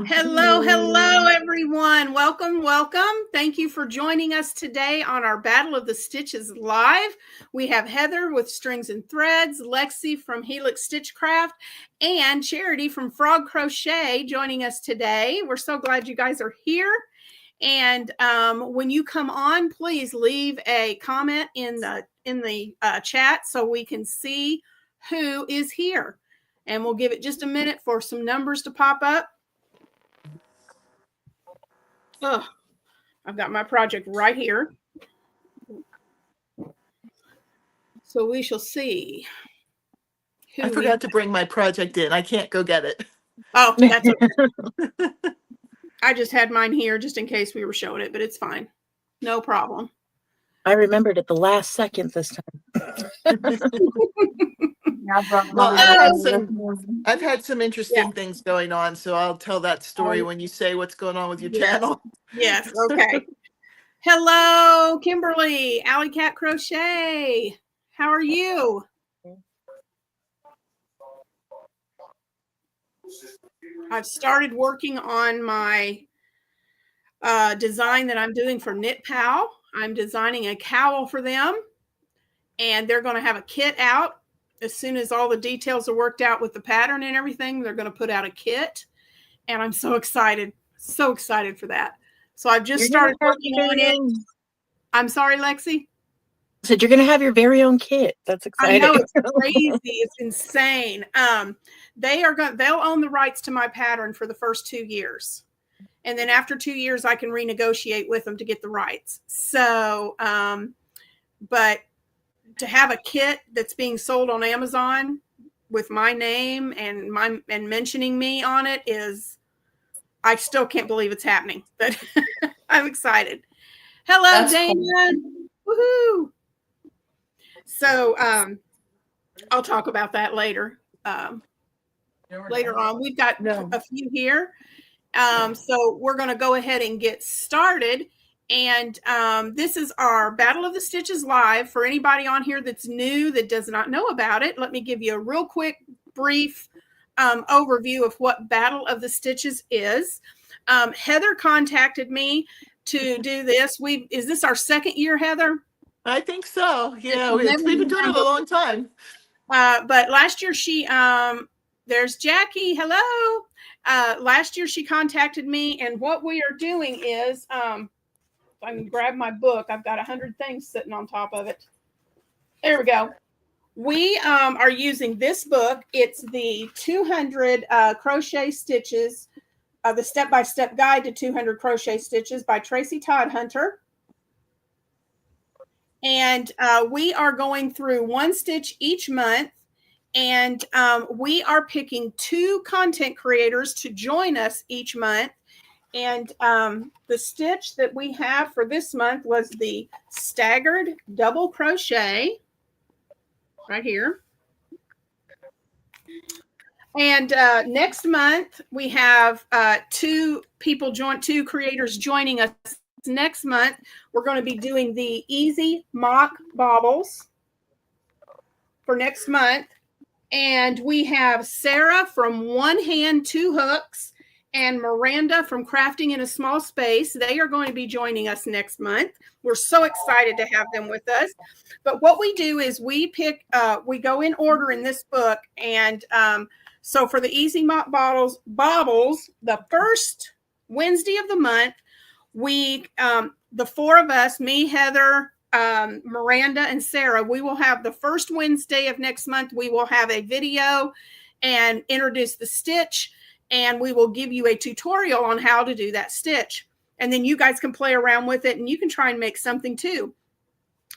Hello, hello, everyone. Welcome, welcome. Thank you for joining us today on our Battle of the Stitches live. We have Heather with Strings and Threads, Lexi from Helix Stitchcraft, and Charity from Frog Crochet joining us today. We're so glad you guys are here. And when you come on, please leave a comment in the chat so we can see who is here. And we'll give it just a minute for some numbers to pop up. Oh, I've got my project right here. So we shall see. I forgot to bring my project in. I can't go get it. Oh, that's okay. I just had mine here just in case we were showing it, but it's fine. No problem. I remembered at the last second this time. Well, I've had some interesting things going on, so I'll tell that story when you say what's going on with your channel. Yes, okay. Hello, Kimberly, Alley Cat Crochet. How are you? I've started working on my design that I'm doing for Knit Pal. I'm designing a cowl for them, and they're going to have a kit out. As soon as all the details are worked out with the pattern and everything, they're going to put out a kit, and I'm so excited for that. So I've just started working on it. I'm sorry, Lexi? I said you're going to have your very own kit. That's exciting. I know, it's crazy. It's insane. They'll own the rights to my pattern for the first 2 years. And then after 2 years, I can renegotiate with them to get the rights. So, but to have a kit that's being sold on Amazon with my name and mentioning me on it I still can't believe it's happening, but I'm excited. Hello, Damon. Cool. Woohoo. So, I'll talk about that later. Later on, we've got a few here. So we're going to go ahead and get started. And this is our Battle of the Stitches live. For anybody on here that's new, that does not know about it, let me give you a real quick, brief overview of what Battle of the Stitches is. Heather contacted me to do this. Is this our second year, Heather? I think so. Yeah, we've been doing it a long time. But last year there's Jackie. Hello. Last year she contacted me, and what we are doing is, if I can grab my book, I've got 100 things sitting on top of it. There we go. We are using this book. It's the 200 crochet stitches, the step-by-step guide to 200 crochet stitches by Tracy Hunter. And we are going through one stitch each month. And we are picking 2 content creators to join us each month. And the stitch that we have for this month was the Staggered Double Crochet right here. And next month we have 2 creators joining us. Next month we're going to be doing the Easy Mock Baubles for next month. And we have Sarah from One Hand, Two Hooks and Miranda from Crafting in a Small Space. They are going to be joining us next month. We're so excited to have them with us. But what we do is we go in order in this book. And so for the Easy Mock Baubles, the first Wednesday of the month, the 4 of us, me, Heather, Miranda, and Sarah, we will have the first Wednesday of next month. We will have a video and introduce the stitch, and we will give you a tutorial on how to do that stitch. And then you guys can play around with it, and you can try and make something too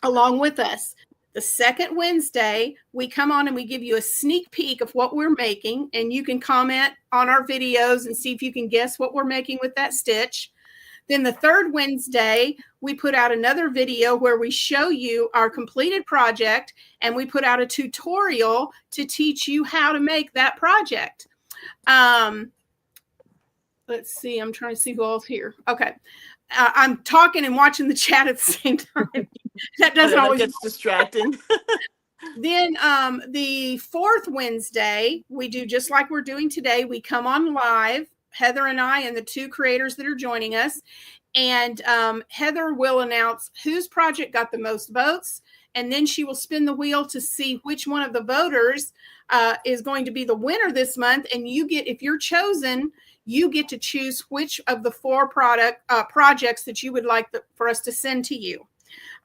along with us. The second Wednesday, we come on and we give you a sneak peek of what we're making, and you can comment on our videos and see if you can guess what we're making with that stitch. Then the third Wednesday, we put out another video where we show you our completed project, and we put out a tutorial to teach you how to make that project. Let's see. I'm trying to see who else here. Okay. I'm talking and watching the chat at the same time. That doesn't always get distracting. Then the fourth Wednesday, we do just like we're doing today. We come on live, Heather and I and the two creators that are joining us. And Heather will announce whose project got the most votes. And then she will spin the wheel to see which one of the voters is going to be the winner this month. And you get, if you're chosen, you get to choose which of the four projects that you would like for us to send to you.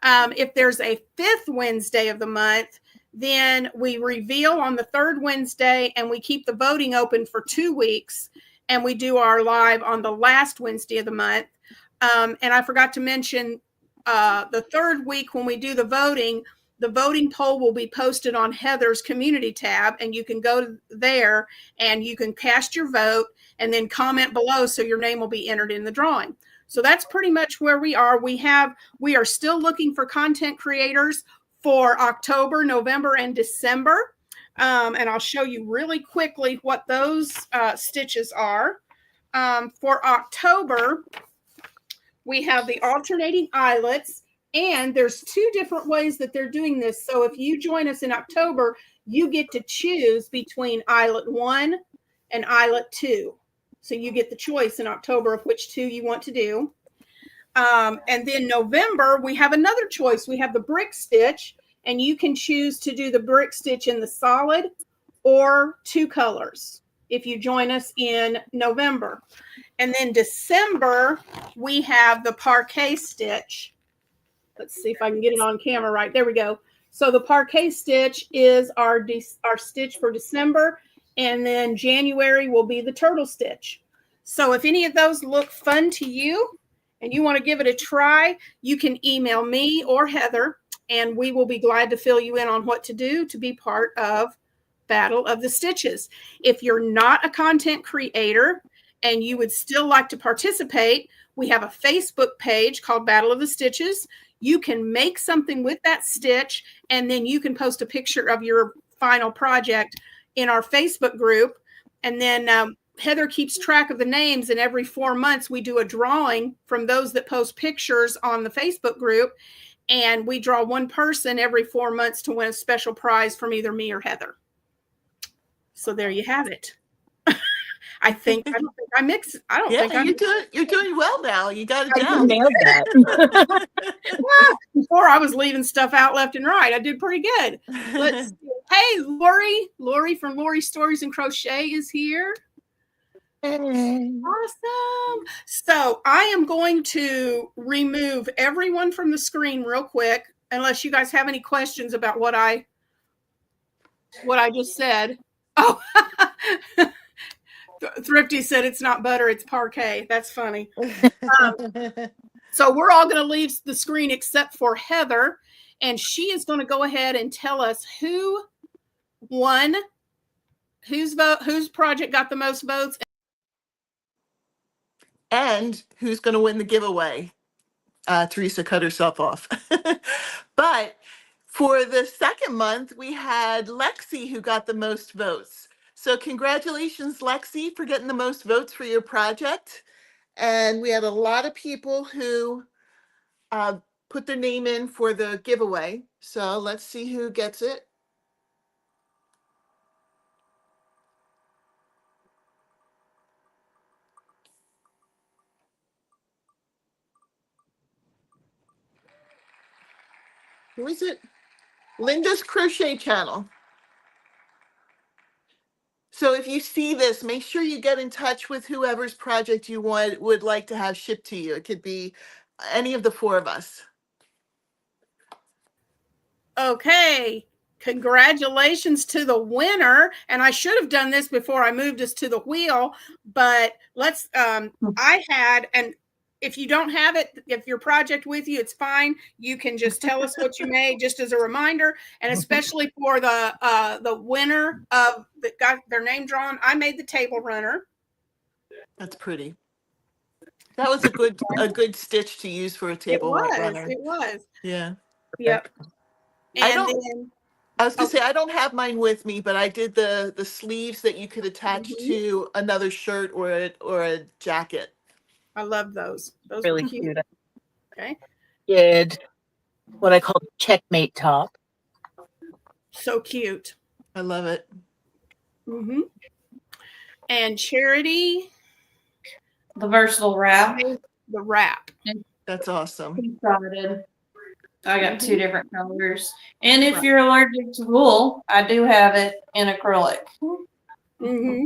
If there's a fifth Wednesday of the month, then we reveal on the third Wednesday and we keep the voting open for 2 weeks. And we do our live on the last Wednesday of the month. And I forgot to mention the third week when we do the voting poll will be posted on Heather's community tab, and you can go there and you can cast your vote and then comment below so your name will be entered in the drawing. So that's pretty much where we are. We are still looking for content creators for October, November, and December. And I'll show you really quickly what those stitches are. For October, we have the alternating eyelets, and there's 2 different ways that they're doing this. So if you join us in October, you get to choose between eyelet 1 and eyelet 2. So you get the choice in October of which 2 you want to do. And then November, we have another choice. We have the brick stitch, and you can choose to do the brick stitch in the solid or 2 colors if you join us in November. And then December, we have the parquet stitch. Let's see if I can get it on camera right. There we go. So the parquet stitch is our stitch for December. And then January will be the turtle stitch. So if any of those look fun to you and you want to give it a try, you can email me or Heather, and we will be glad to fill you in on what to do to be part of Battle of the Stitches. If you're not a content creator and you would still like to participate, we have a Facebook page called Battle of the Stitches. You can make something with that stitch, and then you can post a picture of your final project in our Facebook group. And then Heather keeps track of the names, and every 4 months we do a drawing from those that post pictures on the Facebook group. And we draw one person every 4 months to win a special prize from either me or Heather. So there you have it. I don't think I mixed. I don't think you're doing well now. You got it I down. nailed that. Before I was leaving stuff out left and right. I did pretty good. Let's see. Hey, Lori from Lori Stories and Crochet is here. Awesome. So I am going to remove everyone from the screen real quick, unless you guys have any questions about what I just said. Oh, Thrifty said it's not butter, it's parquet. That's funny. So we're all going to leave the screen except for Heather, and she is going to go ahead and tell us who won, whose project got the most votes, and who's going to win the giveaway. Teresa cut herself off. But for the second month, we had Lexi who got the most votes. So congratulations, Lexi, for getting the most votes for your project. And we had a lot of people who put their name in for the giveaway. So let's see who gets it. Who is it? Linda's Crochet Channel. So if you see this, make sure you get in touch with whoever's project you would like to have shipped to you. It could be any of the 4 of us. Okay. Congratulations to the winner. And I should have done this before I moved us to the wheel, but let's, I had, and if you don't have it, if your project with you, it's fine. You can just tell us what you made just as a reminder. And especially for the winner of that got their name drawn, I made the table runner. That's pretty. That was a good stitch to use for a table runner. It was. Yeah. Yep. I was gonna say I don't have mine with me, but I did the sleeves that you could attach to another shirt or a jacket. I love those. Those Really were cute. Okay. Did what I call checkmate top. So cute. I love it. Mm-hmm. And Charity, The versatile wrap. the wrap. That's awesome. Excited. I got two Mhm. different colors. And if Right. you're allergic to wool, I do have it in acrylic. Mm-hmm.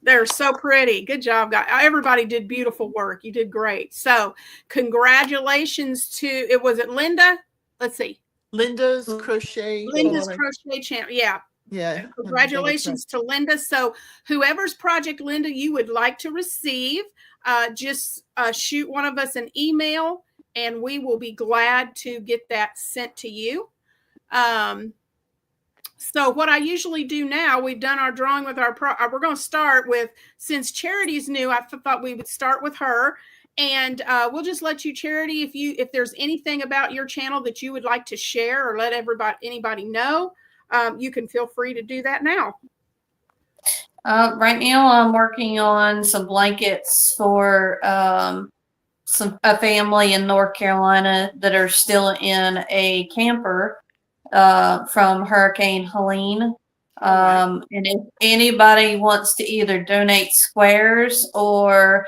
They're so pretty. Good job, guys. Everybody did beautiful work. You did great. So congratulations to, it was it Linda? Let's see. Linda's crochet. Linda's hold on. crochet channel. Yeah. Yeah. Congratulations to Linda. So whoever's project, Linda, you would like to receive, just shoot one of us an email and we will be glad to get that sent to you. So what I usually do now, we've done our drawing with our we're going to start with, since Charity's new, I thought we would start with her, and we'll just let you, Charity, if there's anything about your channel that you would like to share or let anybody know, you can feel free to do that now. Right now I'm working on some blankets for a family in North Carolina that are still in a camper from Hurricane Helene. And if anybody wants to either donate squares or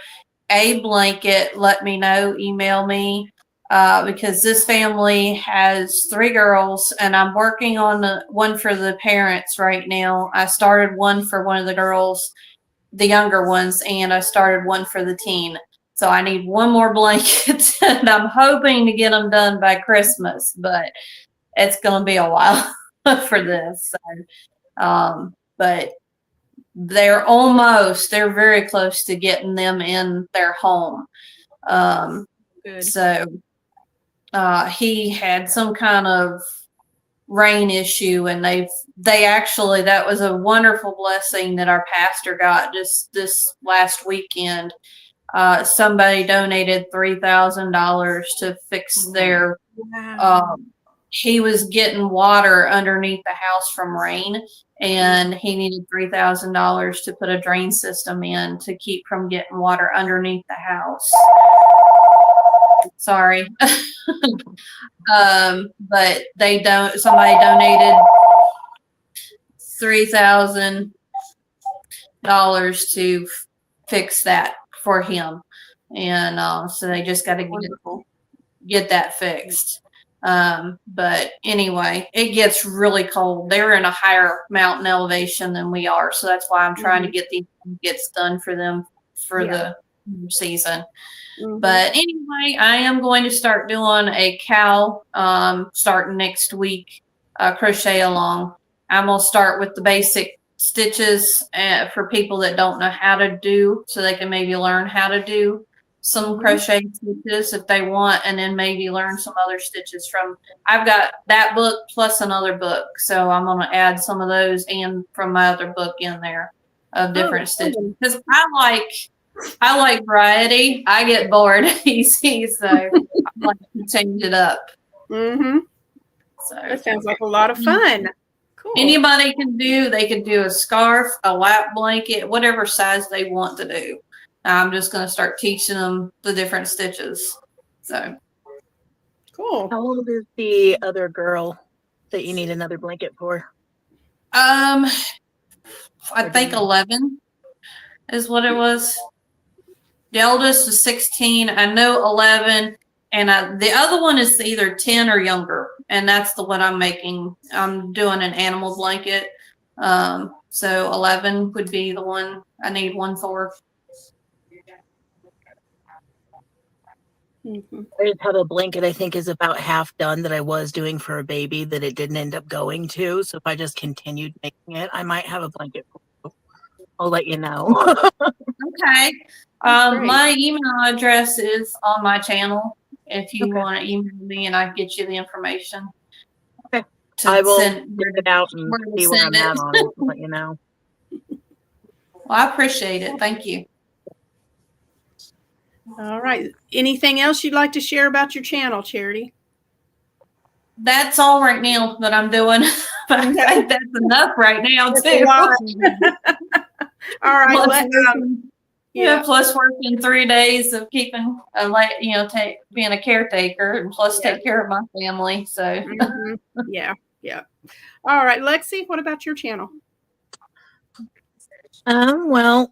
a blanket, let me know, email me, because this family has 3 girls and I'm working on one for the parents right now. I started one for one of the girls, the younger ones, and I started one for the teen. So I need one more blanket and I'm hoping to get them done by Christmas, but it's going to be a while for this. So, but they're very close to getting them in their home. Good. So he had some kind of rain issue and they actually, that was a wonderful blessing that our pastor got just this last weekend. Somebody donated $3,000 to fix their, he was getting water underneath the house from rain and he needed $3,000 to put a drain system in to keep from getting water underneath the house. Sorry. But somebody donated $3,000 to fix that for him. And so they just got to get that fixed. But anyway, it gets really cold. They're in a higher mountain elevation than we are. So that's why I'm trying to get these gets done for them for the season. But anyway, I am going to start doing a cowl starting next week, crochet along. I'm going to start with the basic stitches for people that don't know how to do, so they can maybe learn how to do some crochet stitches if they want, and then maybe learn some other stitches from, I've got that book plus another book. So I'm going to add some of those and from my other book in there of different stitches. Because I like variety. I get bored easy, so I like to change it up. So that sounds like a lot of fun. Cool. Anybody can do. They can do a scarf, a lap blanket, whatever size they want to do. I'm just going to start teaching them the different stitches. So cool. How old is the other girl that you need another blanket for? I think 11 is what it was. The oldest is 16. I know 11. And the other one is either 10 or younger. And that's the one I'm making. I'm doing an animal blanket. So 11 would be the one I need one for. I just have a blanket I think is about half done that I was doing for a baby that it didn't end up going to. So if I just continued making it, I might have a blanket for you. I'll let you know. Okay. My email address is on my channel if you want to email me and I can get you the information. Okay. I will get it out and see where I'm at on it and let you know. Well, I appreciate it. Thank you. All right. Anything else you'd like to share about your channel, Charity? That's all right now that I'm doing. But I think that's enough right now, too. All right. Plus working 3 days of keeping being a caretaker and plus take care of my family. So yeah. Yeah. All right, Lexi, what about your channel? Well,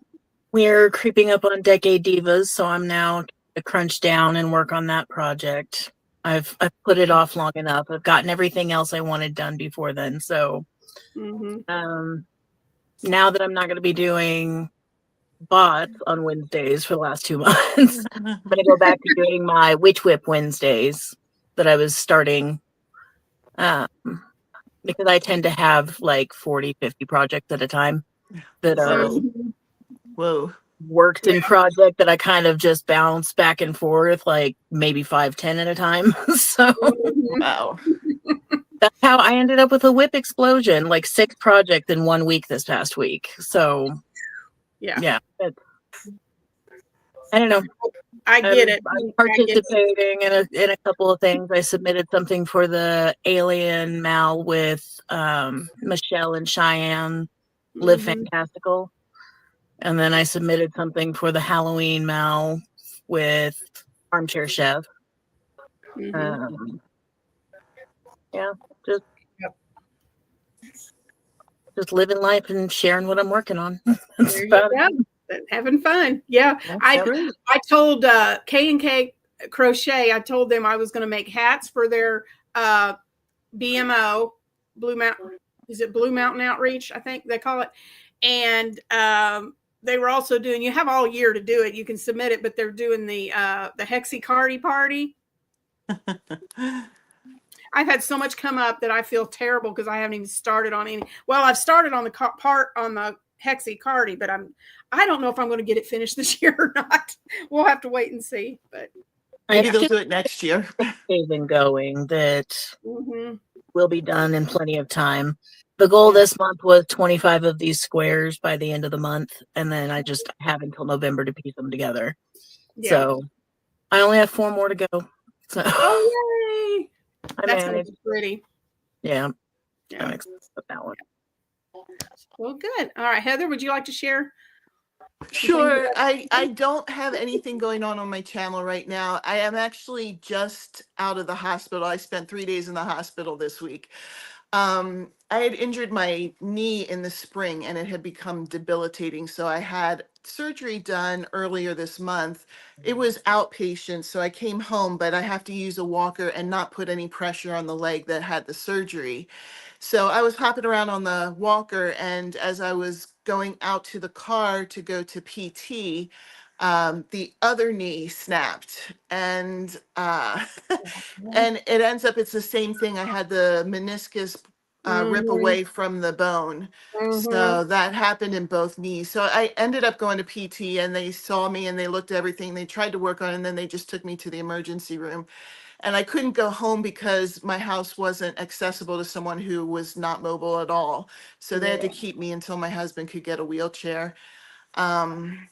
we're creeping up on Decade Divas, so I'm now to crunch down and work on that project. I've put it off long enough. I've gotten everything else I wanted done before then. So now that I'm not going to be doing bots on Wednesdays for the last 2 months, I'm going to go back to doing my Witch Whip Wednesdays that I was starting. Because I tend to have like 40, 50 projects at a time that are worked in project that I kind of just bounce back and forth, like maybe 5, 10 at a time. So Wow. that's how I ended up with a whip explosion, like 6 projects in 1 week this past week. So yeah. I don't know. I get it. I'm participating in a couple of things. I submitted something for the Alien Mal with Michelle and Cheyenne Live Fantastical. And then I submitted something for the Halloween Mal with Armchair Chef. Yeah, just living life and sharing what I'm working on. There you go. Having fun. Yeah. I told K&K Crochet, I told them I was going to make hats for their BMO, Blue Mountain. Is it Blue Mountain Outreach? I think they call it. And they were also doing, you have all year to do it. You can submit it, but they're doing the Hexicardi party. I've had so much come up that I feel terrible because I haven't even started on any. Well, I've started on the part on the Hexicardi, but I don't know if I'm going to get it finished this year or not. We'll have to wait and see. But maybe they'll do it next year. Even going that will be done in plenty of time. The goal this month was 25 of these squares by the end of the month, and then I just have until November to piece them together. Yeah. So I only have 4 more to go. So yay! That's going to be pretty. Yeah. I'm excited about that one. Well, good. All right, Heather, would you like to share? Sure. I don't have anything going on my channel right now. I am actually just out of the hospital. I spent 3 days in the hospital this week. I had injured my knee in the spring and it had become debilitating. So I had surgery done earlier this month. It was outpatient. So I came home, but I have to use a walker and not put any pressure on the leg that had the surgery. So I was hopping around on the walker, and as I was going out to the car to go to PT, the other knee snapped, and and it ends up it's the same thing. I had the meniscus rip away from the bone, so that happened in both knees. So I ended up going to PT, and they saw me and they looked at everything. They tried to work on it, and then they just took me to the emergency room. And I couldn't go home because my house wasn't accessible to someone who was not mobile at all. So they had to keep me until my husband could get a wheelchair. And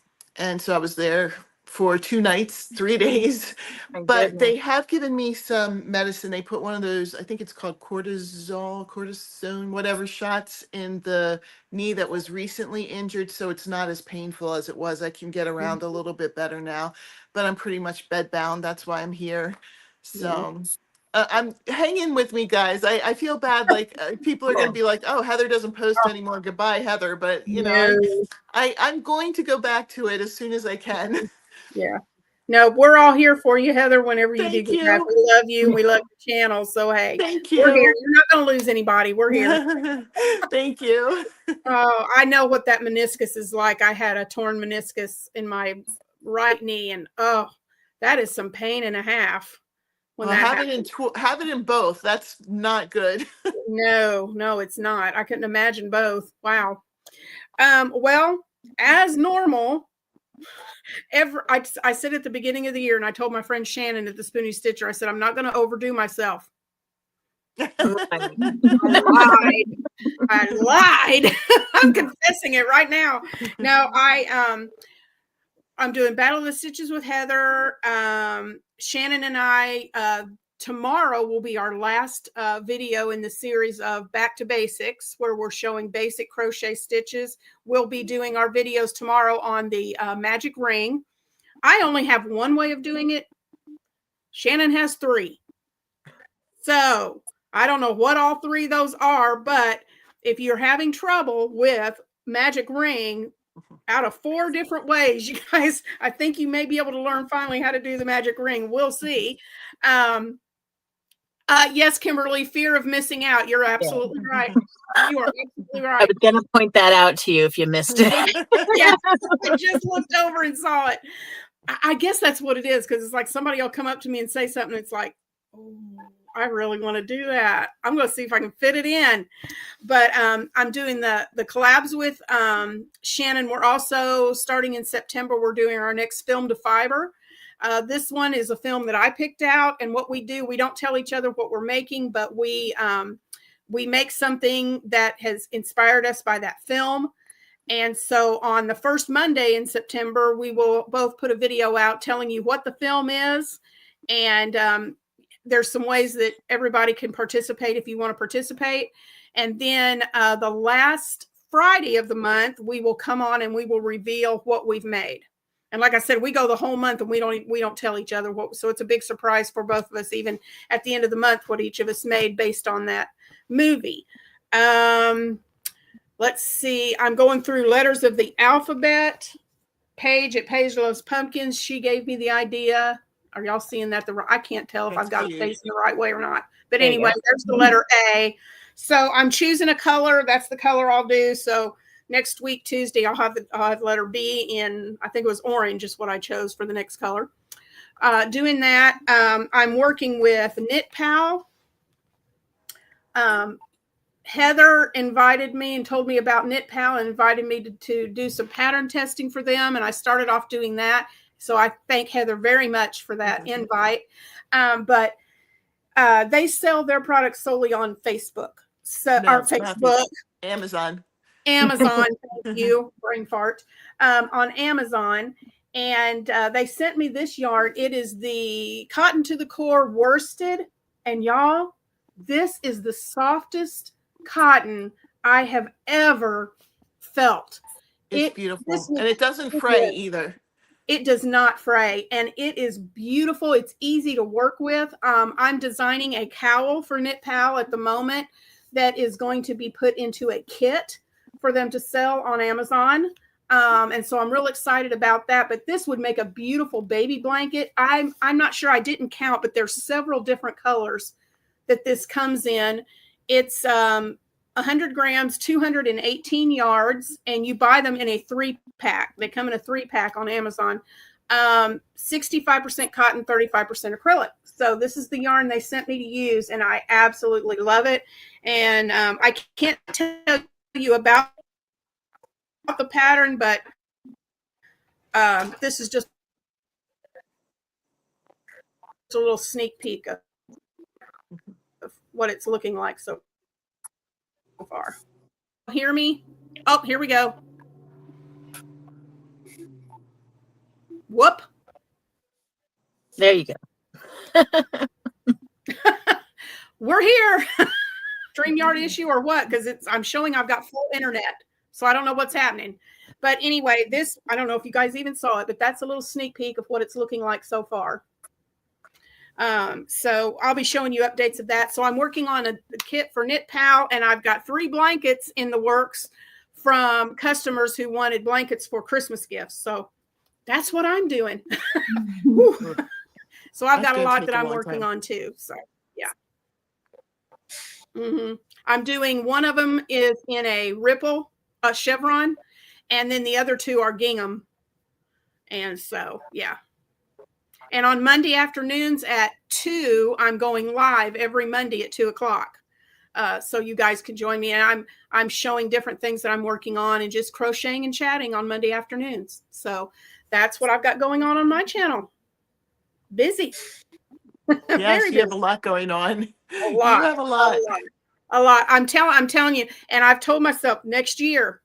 so I was there for 2 nights, 3 days. But they have given me some medicine. They put one of those, I think it's called cortisone, whatever, shots in the knee that was recently injured. So it's not as painful as it was. I can get around a little bit better now, but I'm pretty much bedbound. That's why I'm here. So I'm hanging with me, guys. I feel bad. Like people are going to be like, oh, Heather doesn't post anymore. Goodbye, Heather. But, you know, I'm going to go back to it as soon as I can. Yeah. No, we're all here for you, Heather, whenever you do get back. We love you. And we love your channel. So, hey, thank you. We're here. You're not going to lose anybody. We're here. Thank you. Oh, I know what that meniscus is like. I had a torn meniscus in my right knee, and oh, that is some pain and a half. Well, have it in both. That's not good. No, it's not. I couldn't imagine both. Wow. Well, as normal, I said at the beginning of the year, and I told my friend Shannon at the Spoonie Stitcher, I said, I'm not going to overdo myself. I lied. I'm confessing it right now. No, I'm doing Battle of the Stitches with Heather. Shannon and I, tomorrow will be our last video in the series of Back to Basics, where we're showing basic crochet stitches. We'll be doing our videos tomorrow on the magic ring. I only have one way of doing it. Shannon has 3. So I don't know what all three of those are, but if you're having trouble with magic ring, out of 4 different ways, you guys, I think you may be able to learn finally how to do the magic ring. We'll see. Yes, Kimberly, fear of missing out. You're absolutely right. You are absolutely I right. was going to point that out to you if you missed it. Yes, I just looked over and saw it. I guess that's what it is, because it's like somebody will come up to me and say something. It's like, oh, I really want to do that. I'm going to see if I can fit it in. But I'm doing the collabs with Shannon. We're also starting in September. We're doing our next film to fiber. This one is a film that I picked out, and what we do, we don't tell each other what we're making, but we make something that has inspired us by that film. And so on the first Monday in September, we will both put a video out telling you what the film is. And there's some ways that everybody can participate if you want to participate. And then the last Friday of the month, we will come on and we will reveal what we've made. And like I said, we go the whole month and we don't tell each other what. So it's a big surprise for both of us, even at the end of the month, what each of us made based on that movie. Let's see. I'm going through letters of the alphabet. Paige at Paige Loves Pumpkins. She gave me the idea. Are y'all seeing that? I can't tell if I've got it facing the right way or not. But anyway, there's the letter A. So I'm choosing a color. That's the color I'll do. So next week, Tuesday, I'll have letter B in, I think it was orange is what I chose for the next color. Doing that, I'm working with Knit Pal. Heather invited me and told me about Knit Pal and invited me to do some pattern testing for them. And I started off doing that. So I thank Heather very much for that invite. But they sell their products solely on Facebook. So our Facebook. Amazon. Thank you, brain fart. On Amazon. And they sent me this yarn. It is the Cotton to the Core worsted. And y'all, this is the softest cotton I have ever felt. It's beautiful. And it doesn't fray either. It does not fray, and it is beautiful. It's easy to work with. I'm designing a cowl for Knit Pal at the moment that is going to be put into a kit for them to sell on Amazon. And so I'm real excited about that. But this would make a beautiful baby blanket. I'm not sure, I didn't count, but there's several different colors that this comes in. It's 100 grams, 218 yards, and you buy them in a 3-pack. They come in a 3-pack on Amazon. 65% cotton, 35% acrylic. So this is the yarn they sent me to use, and I absolutely love it. And I can't tell you about the pattern, but this is just a little sneak peek of what it's looking like so far. Hear me? Oh, here we go. Whoop. There you go. We're here. StreamYard issue or what? Because I'm showing I've got full internet. So I don't know what's happening. But anyway, this, I don't know if you guys even saw it, but that's a little sneak peek of what it's looking like so far. So I'll be showing you updates of that. So I'm working on a kit for Knit Pal, and I've got 3 blankets in the works from customers who wanted blankets for Christmas gifts. So that's what I'm doing. So I've got a lot that I'm working on too. So yeah. I'm doing, one of them is in a ripple, a chevron, and then the other 2 are gingham. And so, yeah. And on Monday afternoons at 2, I'm going live every Monday at 2 o'clock. So you guys can join me. And I'm showing different things that I'm working on and just crocheting and chatting on Monday afternoons. So that's what I've got going on my channel. Busy. Yes, you have a lot going on. A lot. You have a lot. A lot. I'm telling you, and I've told myself next year,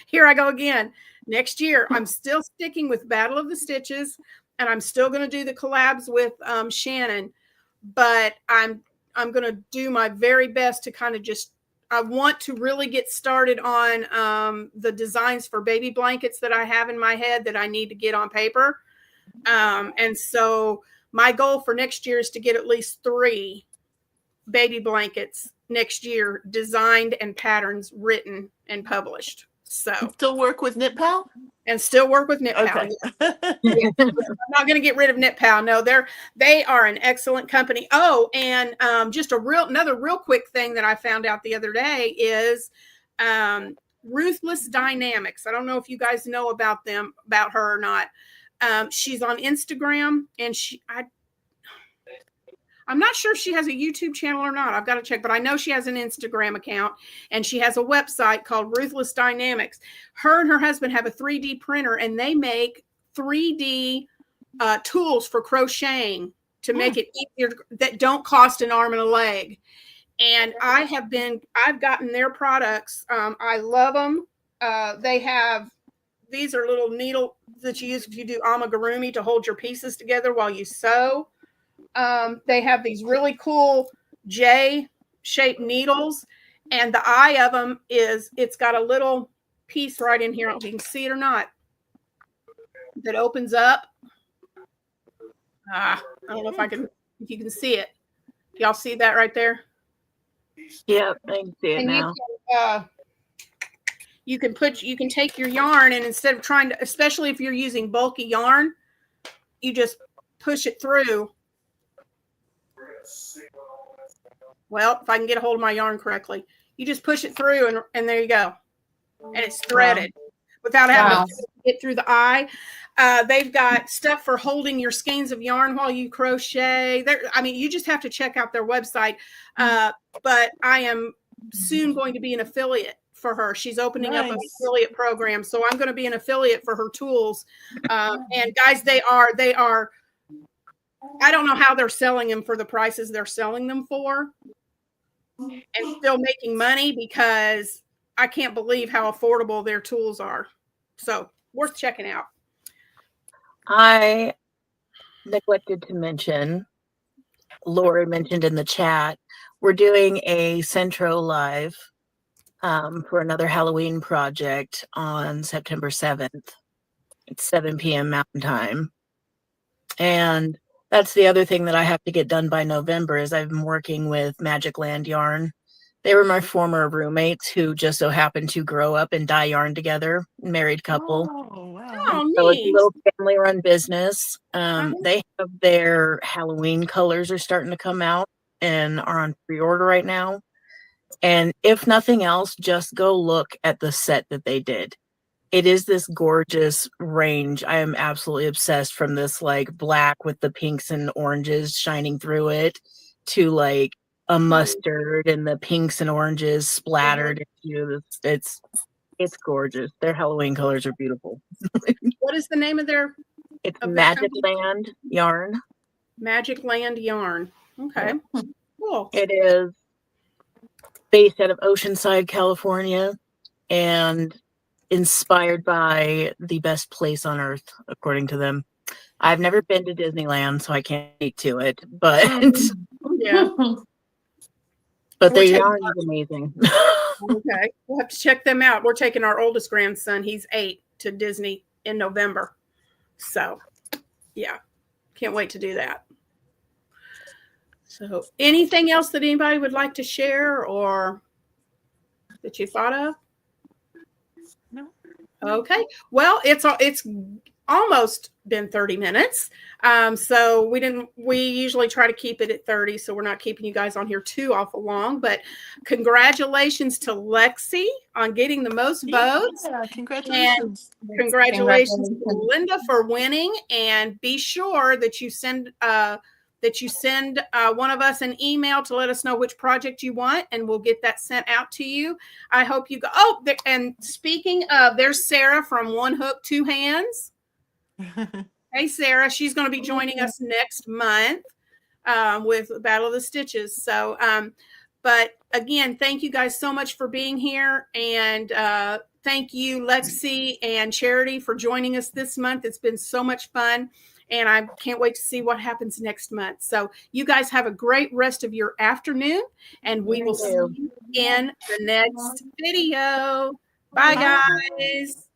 here I go again. Next year, I'm still sticking with Battle of the Stitches. And I'm still going to do the collabs with Shannon, but I'm going to do my very best to kind of I want to really get started on the designs for baby blankets that I have in my head that I need to get on paper. And so my goal for next year is to get at least 3 baby blankets next year, designed and patterns written and published. So Still work with Knit Pal? and still work with Knit Pal. Okay. Yeah. I'm not going to get rid of Knit Pal. No, they are an excellent company. Oh, and just another real quick thing that I found out the other day is Ruthless Dynamics. I don't know if you guys know about her or not. She's on Instagram, and I'm not sure if she has a YouTube channel or not. I've got to check, but I know she has an Instagram account, and she has a website called Ruthless Dynamics. Her and her husband have a 3D printer, and they make 3D tools for crocheting to make it easier, that don't cost an arm and a leg. And I've gotten their products. I love them. These are little needle that you use if you do amigurumi to hold your pieces together while you sew. They have these really cool J-shaped needles, and the eye of them it's got a little piece right in here. I don't know if you can see it or not, that opens up. I don't know if you can see it. Y'all see that right there? Yep, I can see it now. You can take your yarn, and instead of trying to, especially if you're using bulky yarn, you just push it through. Well, if I can get a hold of my yarn correctly, you just push it through, and there you go. And it's threaded without having to get through the eye. They've got stuff for holding your skeins of yarn while you crochet. You just have to check out their website. But I am soon going to be an affiliate for her. She's opening up an affiliate program, so I'm going to be an affiliate for her tools. And guys, they are. I don't know how they're selling them for the prices they're selling them for, and still making money, because I can't believe how affordable their tools are. So worth checking out. I neglected to mention, Lori mentioned in the chat, we're doing a Centro Live for another Halloween project on September 7th. It's 7 p.m. Mountain Time. And that's the other thing that I have to get done by November, is I've been working with Magic Land Yarn. They were my former roommates who just so happened to grow up and dye yarn together, married couple. Oh, wow. Oh, So it's a neat. little family-run business. They have their Halloween colors are starting to come out and are on pre-order right now. And if nothing else, just go look at the set that they did. It is this gorgeous range. I am absolutely obsessed, from this like black with the pinks and oranges shining through it to like a mustard and the pinks and oranges splattered into it's gorgeous. Their Halloween colors are beautiful. What is the name of their? It's Magic Land Yarn. Magic Land Yarn. Okay. Yeah. Cool. It is based out of Oceanside, California, and inspired by the best place on earth, according to them. I've never been to Disneyland, so I can't speak to it, but Yeah. but their yarn is amazing. Okay. We'll have to check them out. We're taking our oldest grandson, he's 8, to Disney in November. So, yeah. Can't wait to do that. So, anything else that anybody would like to share or that you thought of? No. Okay. Well, it's almost been 30 minutes. So we usually try to keep it at 30, so we're not keeping you guys on here too awful long, but congratulations to Lexi on getting the most votes. Yeah, congratulations. And congratulations to Linda for winning, and be sure that you send one of us an email to let us know which project you want, and we'll get that sent out to you. I hope you go. Oh, and speaking of, there's Sarah from One Hook, Two Hands. Hey, Sarah, she's going to be joining us next month with Battle of the Stitches. So, but again, thank you guys so much for being here. And thank you, Lexi and Charity, for joining us this month. It's been so much fun. And I can't wait to see what happens next month. So you guys have a great rest of your afternoon. And we will see you in the next video. Bye, guys.